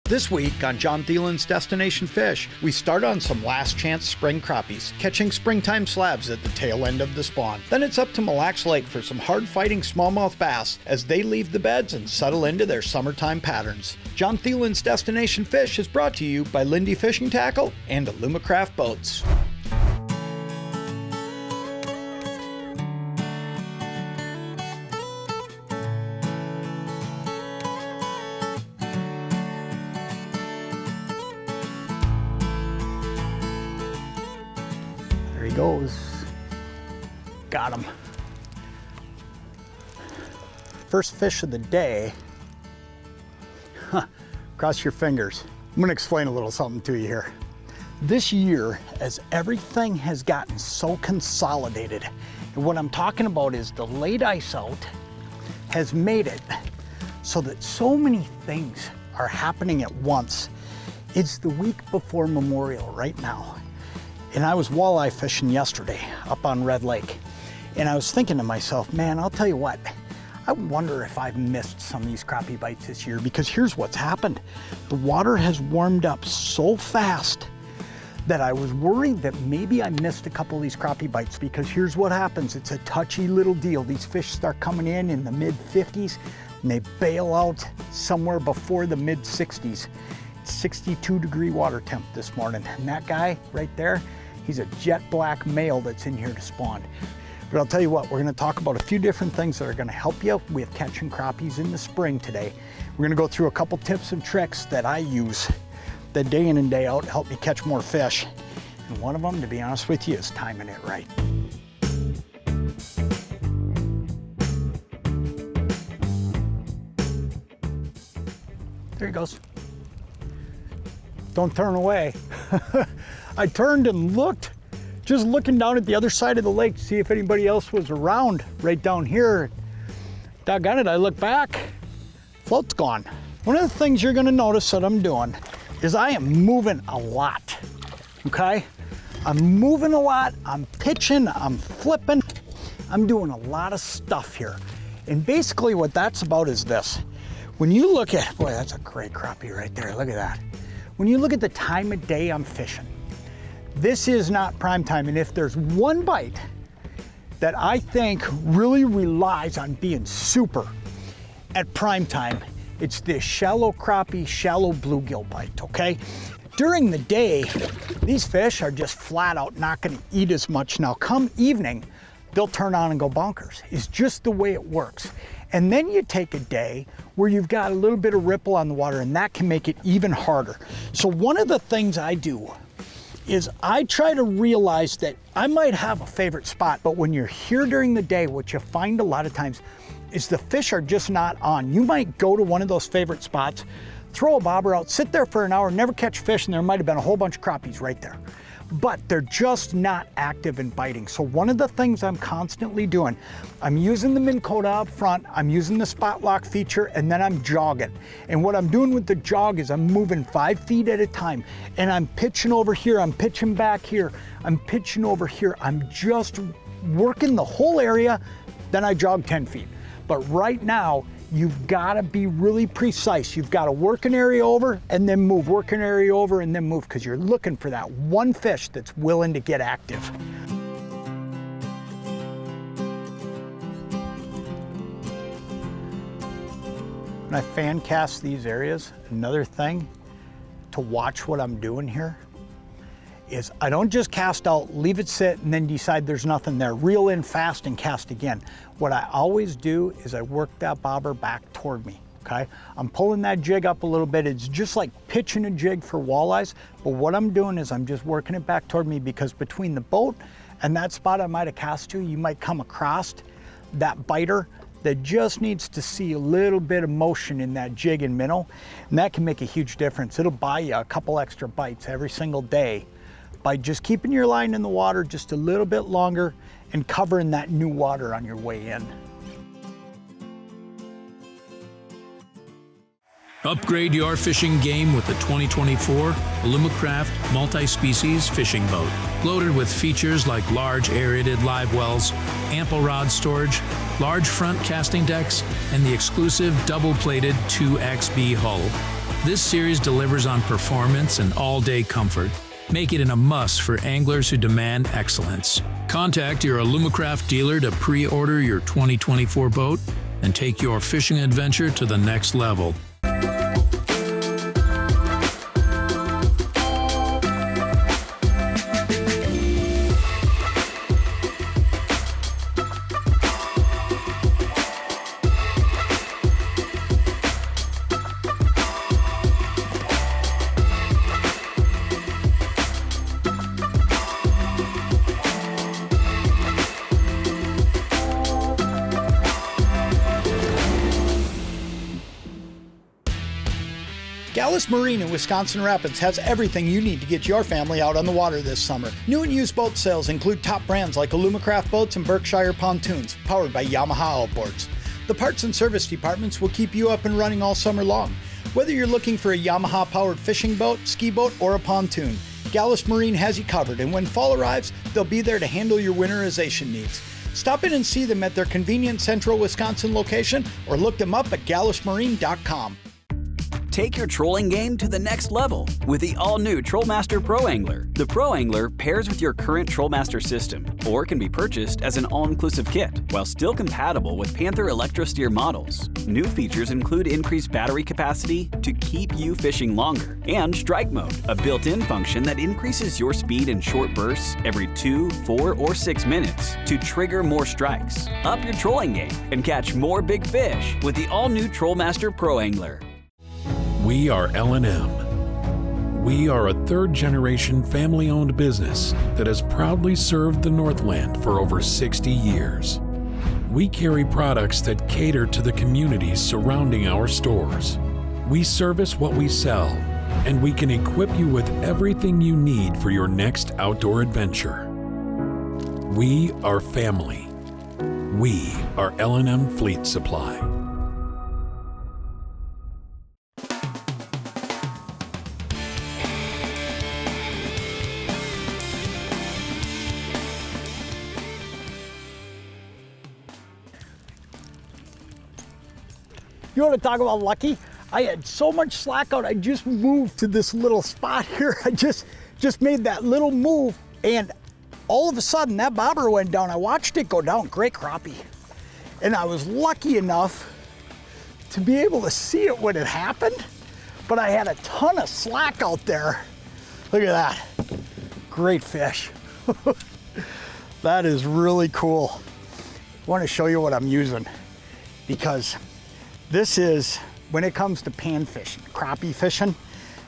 This week on Jon Thelen's Destination Fish, we start on some last chance spring crappies, catching springtime slabs at the tail end of the spawn. Then it's up to Mille Lacs Lake for some hard-fighting smallmouth bass as they leave the beds and settle into their summertime patterns. Jon Thelen's Destination Fish is brought to you by Lindy Fishing Tackle and Alumacraft Boats. Goes. Got him. First fish of the day. Cross your fingers. I'm going to explain a little something to you here. This year, as everything has gotten so consolidated, and what I'm talking about is the late ice out has made it so that so many things are happening at once. It's the week before Memorial right now. And I was walleye fishing yesterday up on Red Lake. And I was thinking to myself, man, I'll tell you what, I wonder if I've missed some of these crappie bites this year, because here's what's happened. The water has warmed up so fast that I was worried that maybe I missed a couple of these crappie bites, because here's what happens. It's a touchy little deal. These fish start coming in the mid 50s and they bail out somewhere before the mid 60s. 62-degree water temp this morning. And that guy right there, he's a jet black male that's in here to spawn. But I'll tell you what, we're gonna talk about a few different things that are gonna help you with catching crappies in the spring today. We're gonna go through a couple tips and tricks that I use the day in and day out to help me catch more fish. And one of them, to be honest with you, is timing it right. There he goes. Don't turn away. I turned and looked, just looking down at the other side of the lake to see if anybody else was around right down here. Doggone it, I look back, float's gone. One of the things you're gonna notice that I'm doing is I am moving a lot, okay? I'm moving a lot, I'm pitching, I'm flipping, I'm doing a lot of stuff here. And basically what that's about is this. When you look at, boy, that's a great crappie right there, look at that. When you look at the time of day I'm fishing, this is not prime time. And if there's one bite that I think really relies on being super at prime time, it's this shallow crappie, shallow bluegill bite, okay? During the day, these fish are just flat out not gonna eat as much. Now come evening, they'll turn on and go bonkers. It's just the way it works. And then you take a day where you've got a little bit of ripple on the water, and that can make it even harder. So one of the things I do is I try to realize that I might have a favorite spot, but when you're here during the day, what you find a lot of times is the fish are just not on. You might go to one of those favorite spots, throw a bobber out, sit there for an hour, never catch fish, and there might have been a whole bunch of crappies right there. But they're just not active and biting. So one of the things I'm constantly doing, I'm using the Minn Kota up front, I'm using the spot lock feature, and then I'm jogging. And what I'm doing with the jog is I'm moving 5 feet at a time, and I'm pitching over here, I'm pitching back here, I'm pitching over here. I'm just working the whole area, then I jog 10 feet. But right now, you've got to be really precise. You've got to work an area over and then move, work an area over and then move, because you're looking for that one fish that's willing to get active. When I fan cast these areas, another thing to watch what I'm doing here is I don't just cast out, leave it sit, and then decide there's nothing there. Reel in fast and cast again. What I always do is I work that bobber back toward me, okay? I'm pulling that jig up a little bit. It's just like pitching a jig for walleyes, but what I'm doing is I'm just working it back toward me, because between the boat and that spot I might have cast to, you might come across that biter that just needs to see a little bit of motion in that jig and minnow, and that can make a huge difference. It'll buy you a couple extra bites every single day by just keeping your line in the water just a little bit longer and covering that new water on your way in. Upgrade your fishing game with the 2024 Alumacraft multi-species fishing boat. Loaded with features like large aerated live wells, ample rod storage, large front casting decks, and the exclusive double-plated 2XB hull. This series delivers on performance and all-day comfort. Make it a must for anglers who demand excellence. Contact your Alumacraft dealer to pre-order your 2024 boat and take your fishing adventure to the next level. Gallus Marine in Wisconsin Rapids has everything you need to get your family out on the water this summer. New and used boat sales include top brands like Alumacraft boats and Berkshire pontoons, powered by Yamaha outboards. The parts and service departments will keep you up and running all summer long. Whether you're looking for a Yamaha-powered fishing boat, ski boat, or a pontoon, Gallus Marine has you covered, and when fall arrives, they'll be there to handle your winterization needs. Stop in and see them at their convenient central Wisconsin location, or look them up at gallusmarine.com. Take your trolling game to the next level with the all-new Trollmaster Pro Angler. The Pro Angler pairs with your current Trollmaster system or can be purchased as an all-inclusive kit while still compatible with Panther Electrosteer models. New features include increased battery capacity to keep you fishing longer and Strike Mode, a built-in function that increases your speed in short bursts every 2, 4, or 6 minutes to trigger more strikes. Up your trolling game and catch more big fish with the all-new Trollmaster Pro Angler. We are L&M. We are a third-generation family-owned business that has proudly served the Northland for over 60 years. We carry products that cater to the communities surrounding our stores. We service what we sell, and we can equip you with everything you need for your next outdoor adventure. We are family. We are L&M Fleet Supply. You want to talk about lucky? I had so much slack out, I just moved to this little spot here. I just made that little move, and all of a sudden that bobber went down. I watched it go down, great crappie. And I was lucky enough to be able to see it when it happened, but I had a ton of slack out there. Look at that, great fish. That is really cool. I want to show you what I'm using, because this is, when it comes to pan fishing, crappie fishing,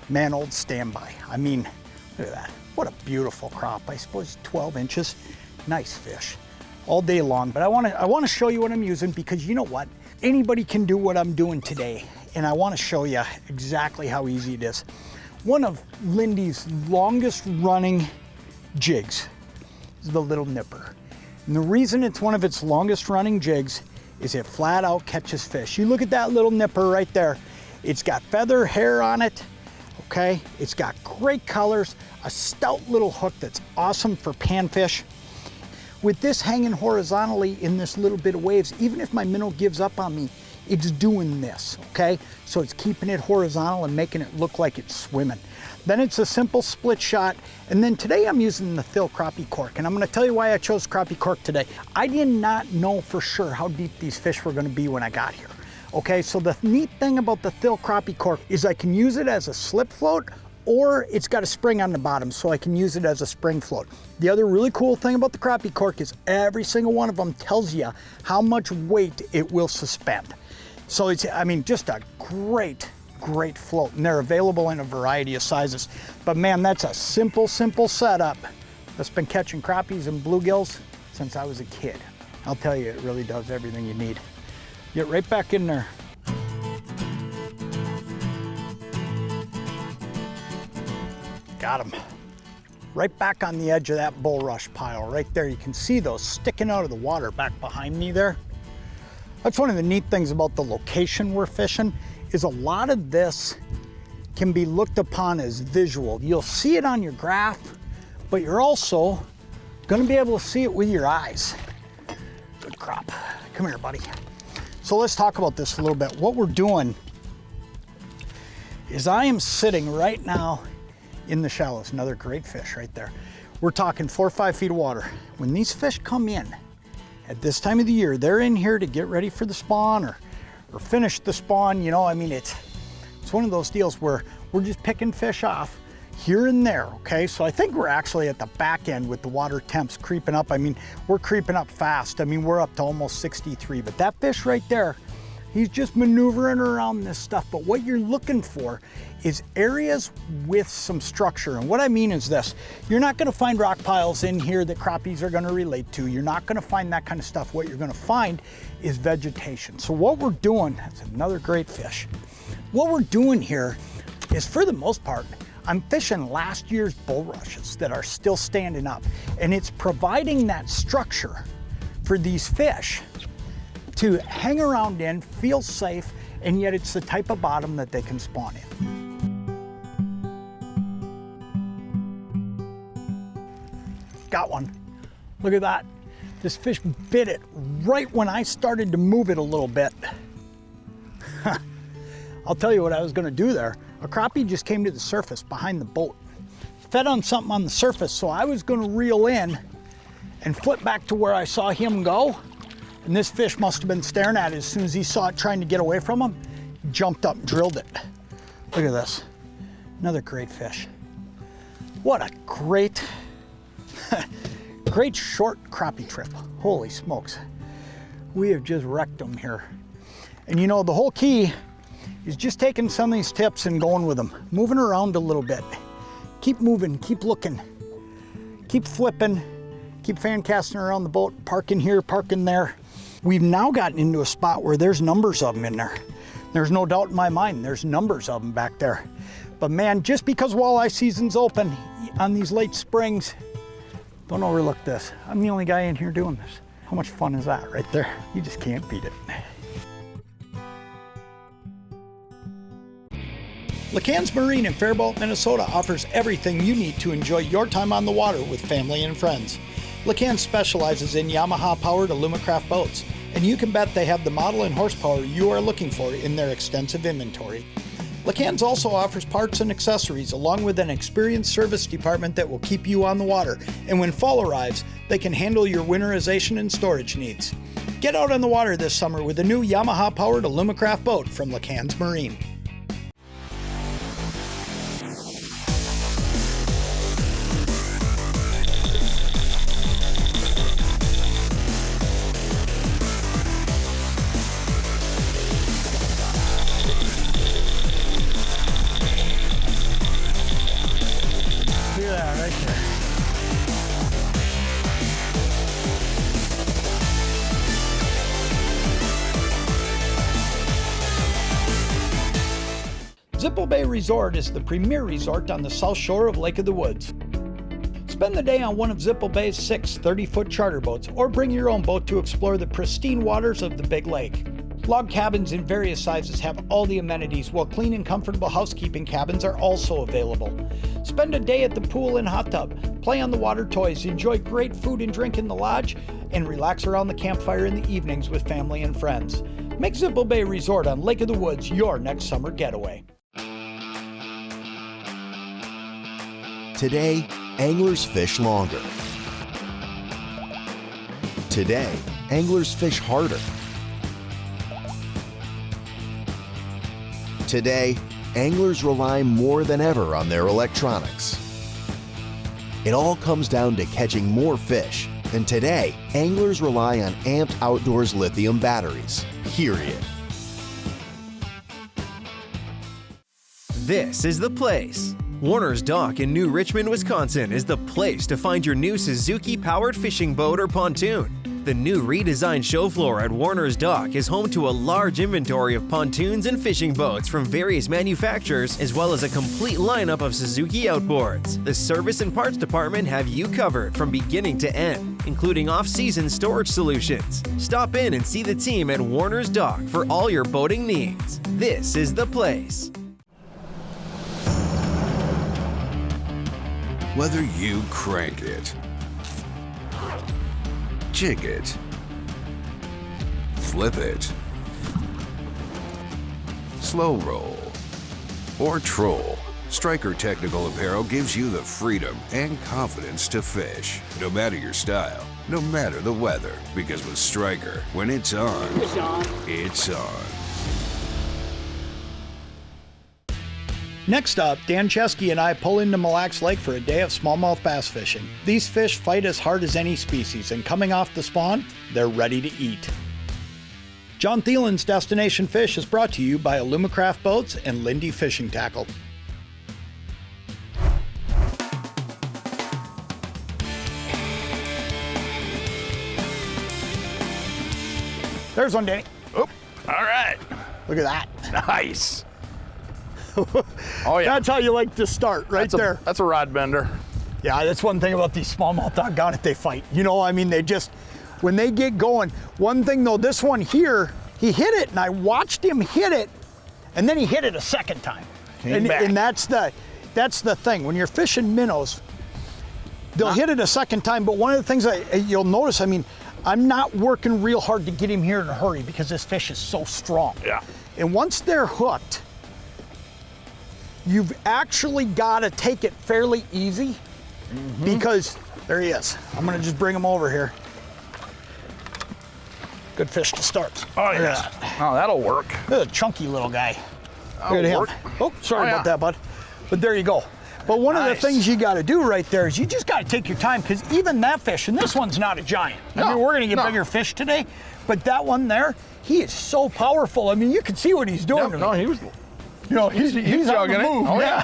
man, old standby. I mean, look at that. What a beautiful crop. I suppose 12 inches. Nice fish all day long. But I want to show you what I'm using, because you know what? Anybody can do what I'm doing today. And I want to show you exactly how easy it is. One of Lindy's longest running jigs is the little nipper. And the reason it's one of its longest running jigs is it flat out catches fish. You look at that little nipper right there. It's got feather hair on it, okay? It's got great colors, a stout little hook that's awesome for panfish. With this hanging horizontally in this little bit of waves, even if my minnow gives up on me, it's doing this, okay? So it's keeping it horizontal and making it look like it's swimming. Then it's a simple split shot. And then today I'm using the Thill crappie cork. And I'm gonna tell you why I chose crappie cork today. I did not know for sure how deep these fish were gonna be when I got here. Okay, so the neat thing about the Thill crappie cork is I can use it as a slip float, or it's got a spring on the bottom, so I can use it as a spring float. The other really cool thing about the crappie cork is every single one of them tells you how much weight it will suspend. So it's, I mean, just a great float, and they're available in a variety of sizes. But man, that's a simple setup that's been catching crappies and bluegills since I was a kid. I'll tell you, it really does everything you need. Get right back in there. Got him. Right back on the edge of that bulrush pile right there. You can see those sticking out of the water back behind me there. That's one of the neat things about the location we're fishing, is a lot of this can be looked upon as visual. You'll see it on your graph, but you're also gonna be able to see it with your eyes. Good crop. Come here, buddy. So let's talk about this a little bit. What we're doing is I am sitting right now in the shallows. Another great fish right there. We're talking 4 or 5 feet of water. When these fish come in at this time of the year, they're in here to get ready for the spawn or finish the spawn. You know, I mean, it's one of those deals where we're just picking fish off here and there, okay? So I think we're actually at the back end with the water temps creeping up. I mean, we're creeping up fast. I mean, we're up to almost 63, but that fish right there, he's just maneuvering around this stuff. But what you're looking for is areas with some structure. And what I mean is this: you're not gonna find rock piles in here that crappies are gonna relate to. You're not gonna find that kind of stuff. What you're gonna find is vegetation. So what we're doing, that's another great fish. What we're doing here is, for the most part, I'm fishing last year's bulrushes that are still standing up. And it's providing that structure for these fish to hang around in, feel safe, and yet it's the type of bottom that they can spawn in. Got one. Look at that. This fish bit it right when I started to move it a little bit. I'll tell you what I was gonna do there. A crappie just came to the surface behind the boat, fed on something on the surface, so I was gonna reel in and flip back to where I saw him go. And this fish must have been staring at it. As soon as he saw it trying to get away from him, he jumped up and drilled it. Look at this, another great fish. What a great, great short crappie trip. Holy smokes. We have just wrecked them here. And you know, the whole key is just taking some of these tips and going with them, moving around a little bit. Keep moving, keep looking, keep flipping, keep fan casting around the boat, parking here, parking there. We've now gotten into a spot where there's numbers of them in there. There's no doubt in my mind, there's numbers of them back there. But man, just because walleye season's open on these late springs, don't overlook this. I'm the only guy in here doing this. How much fun is that right there? You just can't beat it. LeCans Marine in Faribault, Minnesota offers everything you need to enjoy your time on the water with family and friends. LeCans specializes in Yamaha-powered Alumacraft boats, and you can bet they have the model and horsepower you are looking for in their extensive inventory. LeCans also offers parts and accessories, along with an experienced service department that will keep you on the water, and when fall arrives, they can handle your winterization and storage needs. Get out on the water this summer with a new Yamaha-powered Alumacraft boat from LeCans Marine. Zippo Bay Resort is the premier resort on the south shore of Lake of the Woods. Spend the day on one of Zippo Bay's 6 30-foot charter boats, or bring your own boat to explore the pristine waters of the Big Lake. Log cabins in various sizes have all the amenities, while clean and comfortable housekeeping cabins are also available. Spend a day at the pool and hot tub, play on the water toys, enjoy great food and drink in the lodge, and relax around the campfire in the evenings with family and friends. Make Zippo Bay Resort on Lake of the Woods your next summer getaway. Today, anglers fish longer. Today, anglers fish harder. Today, anglers rely more than ever on their electronics. It all comes down to catching more fish, and today, anglers rely on Amped Outdoors lithium batteries, period. This is the place. Warner's Dock in New Richmond, Wisconsin is the place to find your new Suzuki-powered fishing boat or pontoon. The new redesigned show floor at Warner's Dock is home to a large inventory of pontoons and fishing boats from various manufacturers, as well as a complete lineup of Suzuki outboards. The service and parts department have you covered from beginning to end, including off-season storage solutions. Stop in and see the team at Warner's Dock for all your boating needs. This is the place. Whether you crank it, jig it, flip it, slow roll, or troll, Striker Technical Apparel gives you the freedom and confidence to fish, no matter your style, no matter the weather, because with Striker, when it's on, it's on. Next up, Dan Chesky and I pull into Mille Lacs Lake for a day of smallmouth bass fishing. These fish fight as hard as any species, and coming off the spawn, they're ready to eat. Jon Thelen's Destination Fish is brought to you by Alumacraft Boats and Lindy Fishing Tackle. There's one, Danny. Oop. All right. Look at that. Nice. Oh, yeah. That's how you like to start, right there. That's a rod bender. Yeah, that's one thing about these smallmouth, doggone it, they fight. You know, I mean, they just, when they get going. One thing though, this one here, he hit it and I watched him hit it and then he hit it a second time. And that's the thing. When you're fishing minnows, they'll hit it a second time, but one of the things you'll notice, I mean, I'm not working real hard to get him here in a hurry because this fish is so strong. Yeah. And once they're hooked, you've actually got to take it fairly easy because there he is. I'm gonna just bring him over here. Good fish to start. Oh, yeah. Oh, that'll work. Look at a chunky little guy. Look at him. Work. Oh, sorry about that, bud. But there you go. But one of the things you got to do right there is you just got to take your time, because even that fish, and this one's not a giant. I mean, we're going to get bigger fish today, but that one there, he is so powerful. I mean, you can see what he's doing. No, he was. You know, he's on the move. Oh, yeah.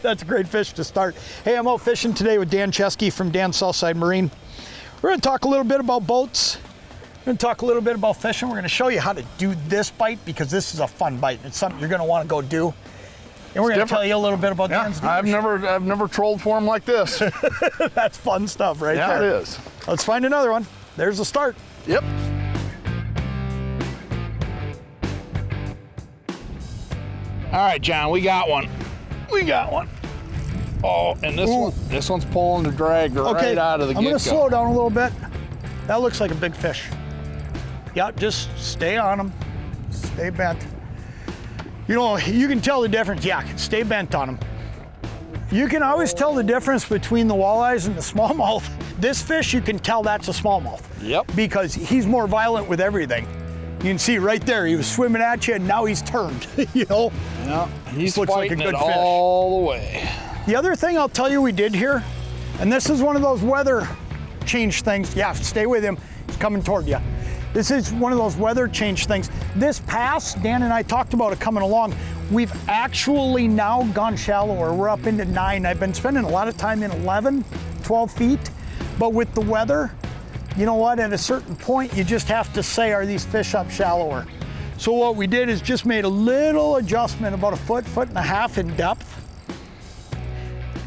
That's a great fish to start. Hey, I'm out fishing today with Dan Chesky from Dan's Southside Marine. We're going to talk a little bit about boats. We're going to talk a little bit about fishing. We're going to show you how to do this bite, because this is a fun bite. It's something you're going to want to go do. And we're going to tell you a little bit about Dan's. I've never trolled for him like this. That's fun stuff right there. Yeah, it is. Let's find another one. There's the start. Yep. All right, John, we got one. We got one. Oh, and this one's pulling the drag right out of the get-go. I'm going to slow down a little bit. That looks like a big fish. Yeah, just stay on them. Stay bent. You know, you can tell the difference. Yeah, stay bent on them. You can always tell the difference between the walleyes and the smallmouth. This fish, you can tell that's a smallmouth. Yep. Because he's more violent with everything. You can see right there, he was swimming at you and now he's turned, you know? Yeah, he's looks like a fighting good it fish. all the way. The other thing I'll tell you we did here, and this is one of those weather change things. Yeah, stay with him, he's coming toward you. This is one of those weather change things. This pass, Dan and I talked about it coming along. We've actually now gone shallower. We're up into 9. I've been spending a lot of time in 11, 12 feet, but with the weather, you know what, at a certain point, you just have to say, are these fish up shallower? So what we did is just made a little adjustment, about a foot, foot and a half in depth.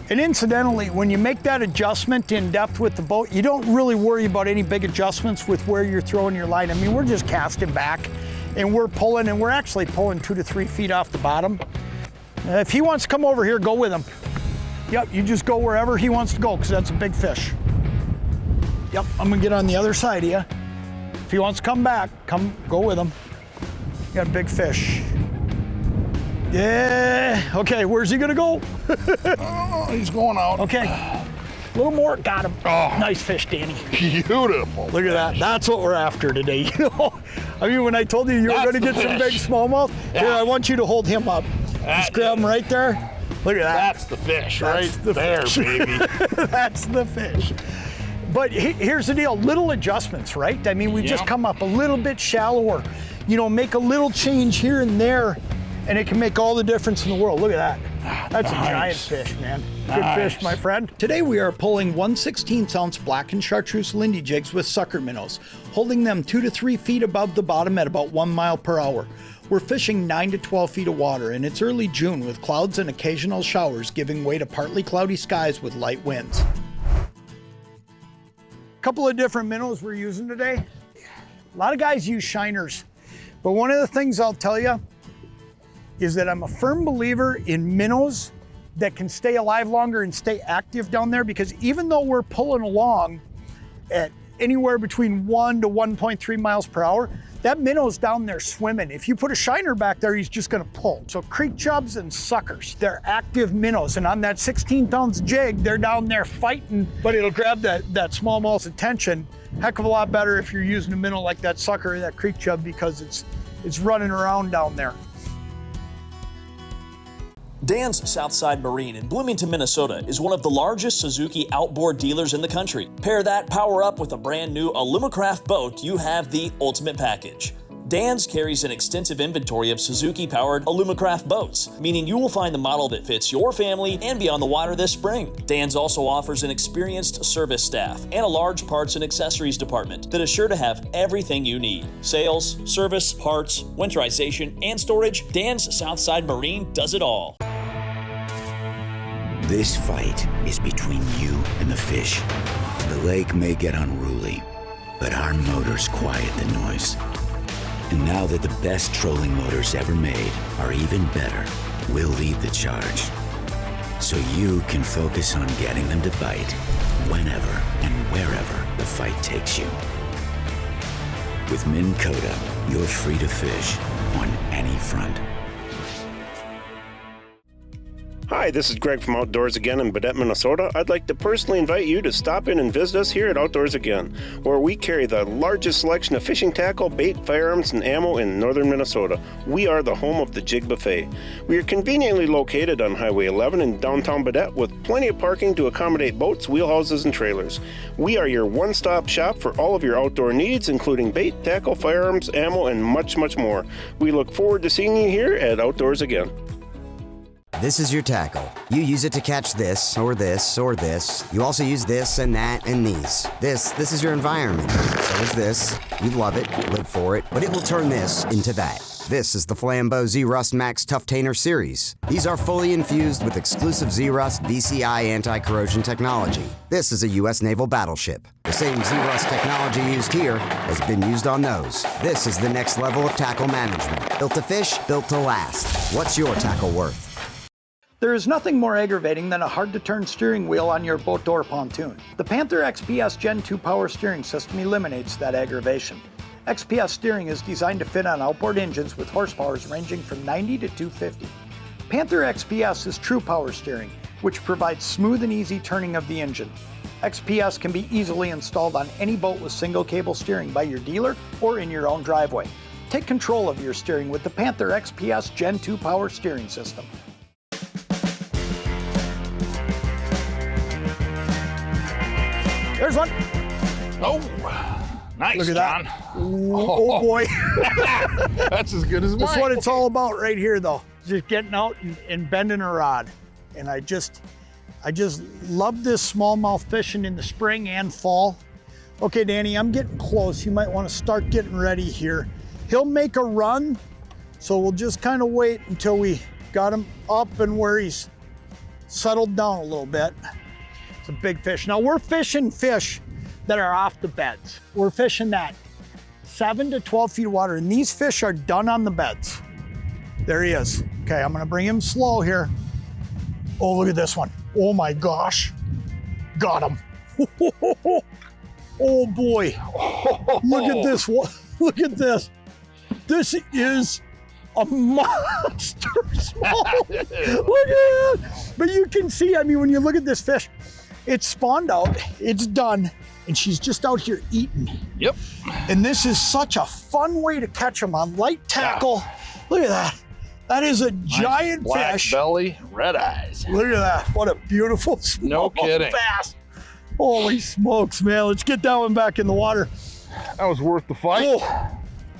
And incidentally, when you make that adjustment in depth with the boat, you don't really worry about any big adjustments with where you're throwing your line. I mean, we're just casting back and we're pulling, and we're actually pulling 2 to 3 feet off the bottom. If he wants to come over here, go with him. Yep, you just go wherever he wants to go, because that's a big fish. Yep, I'm gonna get on the other side of you. If he wants to come back, go with him. You got a big fish. Yeah, okay, where's he gonna go? Oh, he's going out. Okay, a little more, got him. Oh, nice fish, Danny. Beautiful. Look at that, that's what we're after today. You know, I mean, when I told you were gonna get some big smallmouth, here, I want you to hold him up. Just grab him right there. Look at that. That's the fish, right there, baby. That's the fish. But here's the deal, little adjustments, right? I mean, we just come up a little bit shallower, you know, make a little change here and there, and it can make all the difference in the world. Look at that. That's a giant fish, man. Good fish, my friend. Today we are pulling 1/16 ounce black and chartreuse Lindy jigs with sucker minnows, holding them 2 to 3 feet above the bottom at about 1 mile per hour. We're fishing 9 to 12 feet of water, and it's early June with clouds and occasional showers giving way to partly cloudy skies with light winds. Couple of different minnows we're using today. A lot of guys use shiners, but one of the things I'll tell you is that I'm a firm believer in minnows that can stay alive longer and stay active down there, because even though we're pulling along at anywhere between 1 to 1.3 miles per hour, that minnow's down there swimming. If you put a shiner back there, he's just gonna pull. So creek chubs and suckers, they're active minnows. And on that 16-ounce jig, they're down there fighting, but it'll grab that smallmouth's attention. Heck of a lot better if you're using a minnow like that sucker or that creek chub, because it's running around down there. Dan's Southside Marine in Bloomington, Minnesota is one of the largest Suzuki outboard dealers in the country. Pair that power up with a brand new Alumacraft boat, you have the ultimate package. Dan's carries an extensive inventory of Suzuki-powered Alumacraft boats, meaning you will find the model that fits your family and be on the water this spring. Dan's also offers an experienced service staff and a large parts and accessories department that is sure to have everything you need. Sales, service, parts, winterization, and storage, Dan's Southside Marine does it all. This fight is between you and the fish. The lake may get unruly, but our motors quiet the noise. And now that the best trolling motors ever made are even better, we'll lead the charge. So you can focus on getting them to bite whenever and wherever the fight takes you. With Minn Kota, you're free to fish on any front. Hi, this is Greg from Outdoors Again in Baudette, Minnesota. I'd like to personally invite you to stop in and visit us here at Outdoors Again, where we carry the largest selection of fishing tackle, bait, firearms, and ammo in northern Minnesota. We are the home of the Jig Buffet. We are conveniently located on Highway 11 in downtown Baudette with plenty of parking to accommodate boats, wheelhouses, and trailers. We are your one-stop shop for all of your outdoor needs, including bait, tackle, firearms, ammo, and much, much more. We look forward to seeing you here at Outdoors Again. This is your tackle. You use it to catch this, or this, or this. You also use this and that and these. This is your environment. So is this. You love it, live for it, but it will turn this into that. This is the Flambeau Z-Rust Max Tough Tainer series. These are fully infused with exclusive Z-Rust VCI anti-corrosion technology. This is a U.S. naval battleship. The same Z-Rust technology used here has been used on those. This is the next level of tackle management. Built to fish, built to last. What's your tackle worth? There is nothing more aggravating than a hard-to-turn steering wheel on your boat or pontoon. The Panther XPS Gen 2 power steering system eliminates that aggravation. XPS steering is designed to fit on outboard engines with horsepowers ranging from 90 to 250. Panther XPS is true power steering, which provides smooth and easy turning of the engine. XPS can be easily installed on any boat with single cable steering by your dealer or in your own driveway. Take control of your steering with the Panther XPS Gen 2 power steering system. There's one. Oh, nice, Look at John. that. Oh boy. That's as good as mine. That's what it's all about right here, though. Just getting out and bending a rod. And I just love this smallmouth fishing in the spring and fall. Okay, Danny, I'm getting close. You might want to start getting ready here. He'll make a run, so we'll just kind of wait until we got him up and where he's settled down a little bit. It's a big fish. Now we're fishing fish that are off the beds. We're fishing that 7 to 12 feet of water, and these fish are done on the beds. There he is. Okay, I'm gonna bring him slow here. Oh, look at this one. Oh my gosh. Got him. Oh boy. Look at this one. Look at this. This is a monster small. Look at that. But you can see, I mean, when you look at this fish, it's spawned out, it's done, and she's just out here eating. Yep. And this is such a fun way to catch them on light tackle. Yeah. Look at that. That is a giant black fish. Belly, red eyes. Look at that. What a beautiful small bass. Holy smokes, man. Let's get that one back in the water. That was worth the fight.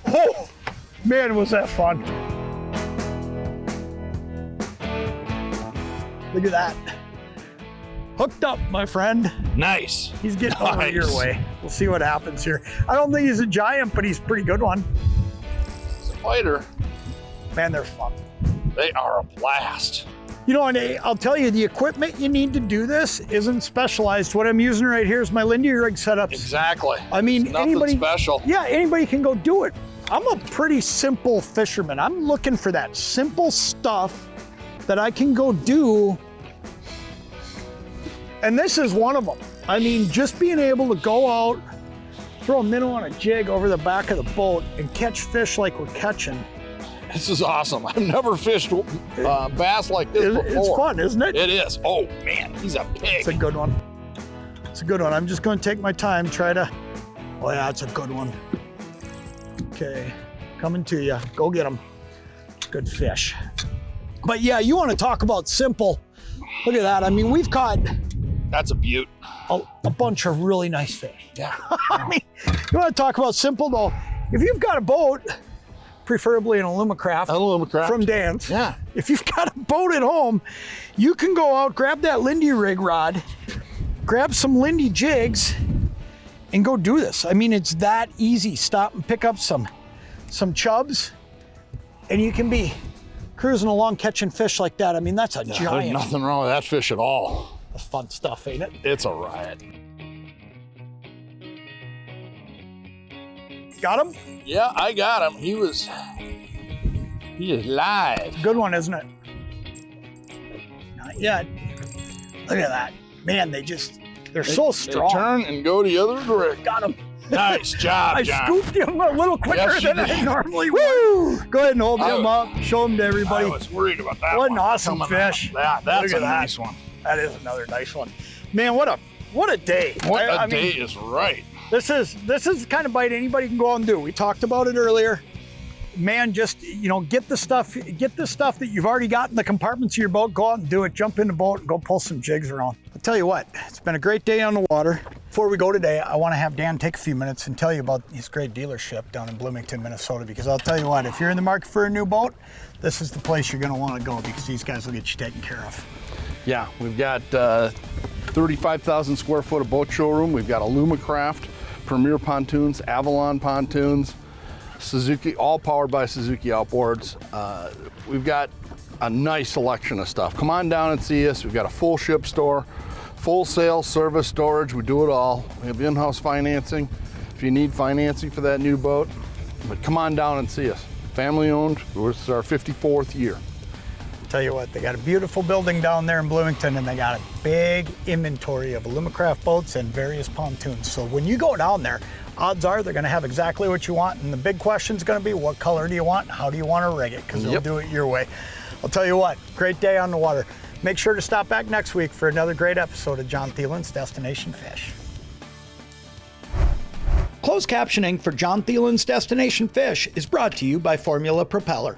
Oh, man, was that fun. Look at that. Hooked up, my friend. Nice. He's getting over your way. We'll see what happens here. I don't think he's a giant, but he's a pretty good one. He's a fighter. Man, they're fun. They are a blast. You know, and I'll tell you, the equipment you need to do this isn't specialized. What I'm using right here is my Lindy rig setups. Exactly. I mean, nothing anybody special. Yeah, anybody can go do it. I'm a pretty simple fisherman. I'm looking for that simple stuff that I can go do. And this is one of them. I mean, just being able to go out throw a minnow on a jig over the back of the boat and catch fish like we're catching. This is awesome. I've never fished bass like this before. It's fun, isn't it? It is. Oh man, he's a pig. It's a good one. It's a good one. I'm just going to take my time, try to. Oh yeah, it's a good one. Okay, coming to you. Go get them. Good fish. But yeah, you want to talk about simple. Look at that. I mean, we've caught. That's a beaut. A bunch of really nice fish. Yeah. I mean, you want to talk about simple though. If you've got a boat, preferably an Alumacraft from Dan's. Yeah. If you've got a boat at home, you can go out, grab that Lindy rig rod, grab some Lindy jigs, and go do this. I mean, it's that easy. Stop and pick up some chubs, and you can be cruising along catching fish like that. I mean, that's a giant. There's nothing wrong with that fish at all. That's fun stuff, ain't it? It's a riot. Got him? Yeah, I got him. He is live. Good one, isn't it? Not yet. Look at that. Man, they're so strong. They turn and go the other direction. Got him. Nice job, John. I scooped him a little quicker than I normally would. Woo! Go ahead and hold him up. Show him to everybody. I was worried about that. What an awesome fish. That's a nice one. That is another nice one. Man, what a day. What a day is right. This is the kind of bite anybody can go out and do. We talked about it earlier. Man, just, get the stuff that you've already got in the compartments of your boat, go out and do it. Jump in the boat and go pull some jigs around. I'll tell you what, it's been a great day on the water. Before we go today, I want to have Dan take a few minutes and tell you about his great dealership down in Bloomington, Minnesota, because I'll tell you what, if you're in the market for a new boat, this is the place you're going to want to go because these guys will get you taken care of. Yeah, we've got 35,000 square foot of boat showroom. We've got Alumacraft, Premier pontoons, Avalon pontoons, Suzuki, all powered by Suzuki outboards. We've got a nice selection of stuff. Come on down and see us. We've got a full ship store, full sales, service, storage. We do it all. We have in-house financing if you need financing for that new boat. But come on down and see us. Family owned. This is our 54th year. Tell you what, they got a beautiful building down there in Bloomington, and they got a big inventory of Alumacraft boats and various pontoons. So when you go down there, odds are they're going to have exactly what you want, and the big question is going to be, what color do you want, and how do you want to rig it, because they'll do it your way. I'll tell you what, great day on the water. Make sure to stop back next week for another great episode of Jon Thelen's Destination Fish. Closed captioning for Jon Thelen's Destination Fish is brought to you by Formula Propeller.